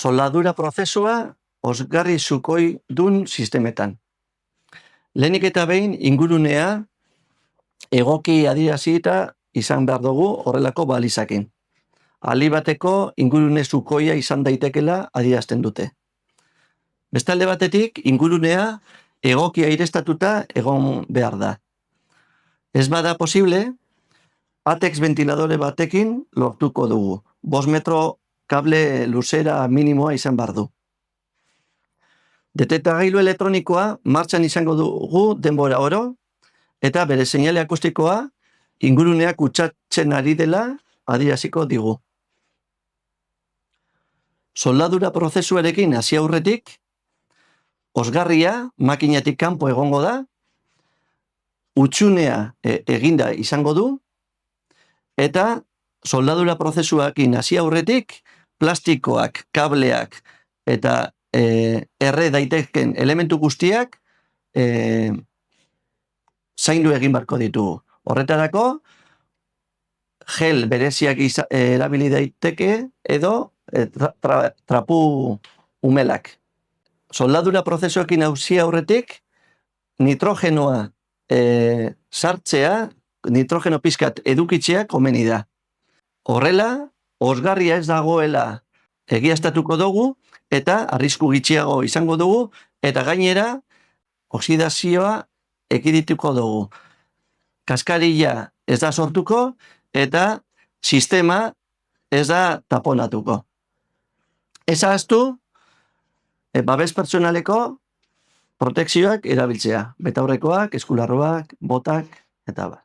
Soldadura prozesua osgarri sukoi dun sistemetan. Lehenik eta behin ingurunea egoki adierazita izan behar dugu horrelako balizakin. Aldi bateko ingurune sukoia izan daitekela adierazten dute. Beste alde batetik ingurunea egoki aireztatuta egon behar da. Ez bada posible, ATEX ventiladore batekin lortuko dugu. 5 metro kable luzera minimoa izan behar du. Detektagailu elektronikoa martxan izango dugu denbora oro, eta bere seinale akustikoa inguruneak kutsatzen ari dela adieraziko digu. Soldadura prozesuarekin hasi aurretik, osgarria makinatik kanpo egongo da, hutsunea eginda izango du, eta soldadura prozesuarekin hasi aurretik, plastikoak, kableak eta erre daitezken elementu guztiak zaindu egin beharko ditugu. Horretarako, gel bereziak erabili daiteke edo trapu umelak. Soldadura prozesuekin hasi aurretik, nitrogenoa sartzea, nitrogeno pixkat edukitzea komeni da. Horrela, osgarria ez dagoela egiaztatuko dugu, eta arrisku gutxiago izango dugu, eta gainera, oksidazioa ekidituko dugu. Kaskarilla ez da sortuko, eta sistema ez da taponatuko. Ez ahaztu, babes pertsonaleko protekzioak erabiltzea. Betaurrekoak, eskularroak, botak, eta ba.